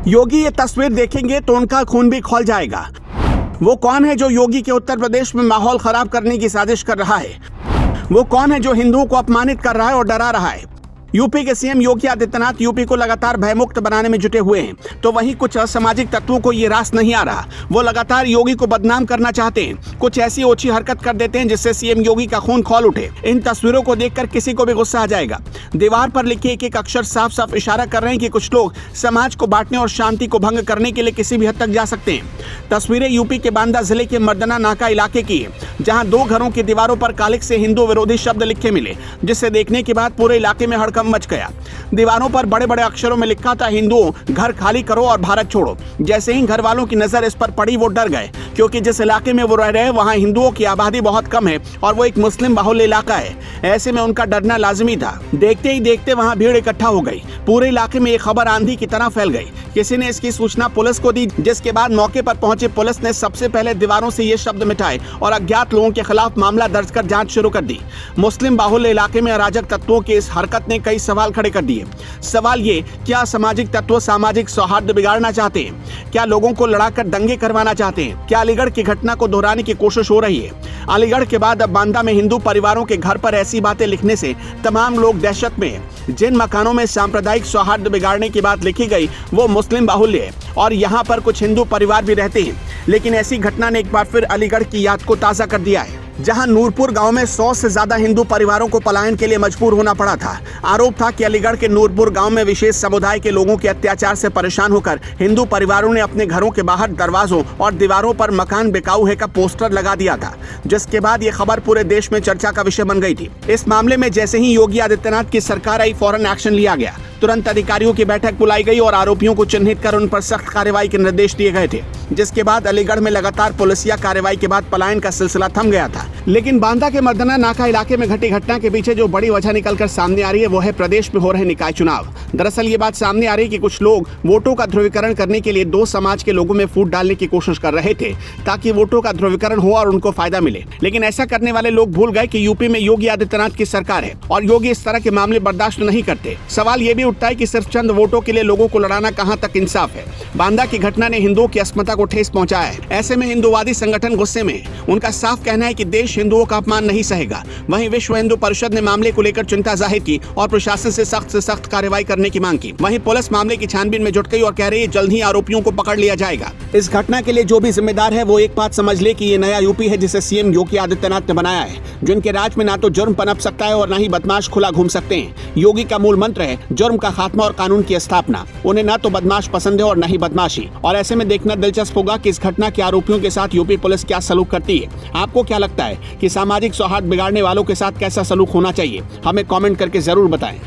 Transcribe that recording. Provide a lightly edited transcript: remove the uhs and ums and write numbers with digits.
योगी ये तस्वीर देखेंगे तो उनका खून भी खौल जाएगा। वो कौन है जो योगी के उत्तर प्रदेश में माहौल खराब करने की साजिश कर रहा है? वो कौन है जो हिंदुओं को अपमानित कर रहा है और डरा रहा है? यूपी के सीएम योगी आदित्यनाथ यूपी को लगातार भयमुक्त बनाने में जुटे हुए हैं, तो वहीं कुछ असामाजिक तत्वों को ये रास नहीं आ रहा। वो लगातार योगी को बदनाम करना चाहते हैं, कुछ ऐसी ओछी हरकत कर देते हैं जिससे सीएम योगी का खून खौल उठे। इन तस्वीरों को देखकर किसी को भी गुस्सा आ जाएगा। दीवार पर लिखे एक एक अक्षर साफ साफ इशारा कर रहे हैं कि कुछ लोग समाज को बांटने और शांति को भंग करने के लिए किसी भी हद तक जा सकते हैं। तस्वीरें यूपी के बांदा जिले के मर्दना नाका इलाके की है, जहां 2 घरों की दीवारों पर कालिक से हिंदू विरोधी शब्द लिखे मिले, जिसे देखने के बाद पूरे इलाके में हड़कंप मच गया। दीवारों पर बड़े बड़े अक्षरों में लिखा था, हिंदुओं घर खाली करो और भारत छोड़ो। जैसे ही घर वालों की नजर इस पर पड़ी वो डर गए, क्योंकि जिस इलाके में वो रह रहे हैं वहां हिंदुओं की आबादी बहुत कम है और वो एक मुस्लिम बाहुल्य इलाका है। ऐसे में उनका डरना लाजमी था। देखते ही देखते वहां भीड़ इकट्ठा हो गई। पूरे इलाके में ये खबर आंधी की तरह फैल गई। किसी ने इसकी सूचना पुलिस को दी, जिसके बाद मौके पर पहुंची पुलिस ने सबसे पहले दीवारों से ये शब्द मिटाए और अज्ञात लोगों के खिलाफ मामला दर्ज कर जांच शुरू कर दी। मुस्लिम बाहुल्य इलाके में अराजक तत्वों की इस हरकत ने कई सवाल खड़े कर दिए। सवाल ये, क्या सामाजिक तत्व सामाजिक सौहार्द बिगाड़ना चाहते हैं? क्या लोगों को लड़ाकर दंगे करवाना चाहते हैं? क्या अलीगढ़ की घटना को दोहराने की कोशिश हो रही है? अलीगढ़ के बाद अब बांदा में हिंदू परिवारों के घर पर ऐसी बातें लिखने से तमाम लोग दहशत में हैं। जिन मकानों में सांप्रदायिक सौहार्द बिगाड़ने की बात लिखी गई वो मुस्लिम बाहुल्य है और यहाँ पर कुछ हिंदू परिवार भी रहते हैं। लेकिन ऐसी घटना ने एक बार फिर अलीगढ़ की याद को ताज़ा कर दिया है, जहां नूरपुर गांव में 100 से ज्यादा हिंदू परिवारों को पलायन के लिए मजबूर होना पड़ा था। आरोप था कि अलीगढ़ के नूरपुर गांव में विशेष समुदाय के लोगों के अत्याचार से परेशान होकर हिंदू परिवारों ने अपने घरों के बाहर दरवाजों और दीवारों पर मकान बिकाऊ है का पोस्टर लगा दिया था, जिसके बाद ये खबर पूरे देश में चर्चा का विषय बन गई थी। इस मामले में जैसे ही योगी आदित्यनाथ की सरकार आई, फौरन एक्शन लिया गया। तुरंत अधिकारियों की बैठक बुलाई गई और आरोपियों को चिन्हित कर उन पर सख्त कार्रवाई के निर्देश दिए गए थे, जिसके बाद अलीगढ़ में लगातार पुलिसिया कार्रवाई के बाद पलायन का सिलसिला थम गया था। लेकिन बांदा के मर्दना नाका इलाके में घटी घटना के पीछे जो बड़ी वजह निकलकर सामने आ रही है वो है प्रदेश में हो रहे निकाय चुनाव। दरअसल ये बात सामने आ रही है कि कुछ लोग वोटों का ध्रुवीकरण करने के लिए 2 समाज के लोगों में फूट डालने की कोशिश कर रहे थे, ताकि वोटों का ध्रुवीकरण हो और उनको फायदा मिले। लेकिन ऐसा करने वाले लोग भूल गए कि यूपी में योगी आदित्यनाथ की सरकार है और योगी इस तरह के मामले बर्दाश्त नहीं करते। सवाल ये भी उठता है कि सिर्फ चंद वोटों के लिए लोगों को लड़ाना कहां तक इंसाफ है। बांदा की घटना ने हिंदुओं की अस्मिता को ठेस पहुंचाया है। ऐसे में हिंदुवादी संगठन गुस्से में। उनका साफ कहना है कि देश हिंदुओं का अपमान नहीं सहेगा। वहीं विश्व हिंदू परिषद ने मामले को लेकर चिंता जाहिर की और प्रशासन से सख्त कार्रवाई करने की मांग की। वहीं पुलिस मामले की छानबीन में जुट गई और कह रही है जल्द ही आरोपियों को पकड़ लिया जाएगा। इस घटना के लिए जो भी जिम्मेदार है वो एक बात समझ ले कि ये नया यूपी है जिसे सीएम योगी आदित्यनाथ ने बनाया है, जिनके राज में ना तो जुर्म पनप सकता है और न ही बदमाश खुला घूम सकते हैं। योगी का मूल मंत्र है जुर्म का खात्मा और कानून की स्थापना। उन्हें न तो बदमाश पसंद है और न ही बदमाशी। और ऐसे में देखना दिलचस्प होगा कि इस घटना के आरोपियों के साथ यूपी पुलिस क्या सलूक करती है। आपको क्या लगता है कि सामाजिक सौहार्द बिगाड़ने वालों के साथ कैसा सलूक होना चाहिए? हमें कमेंट करके जरूर बताएं।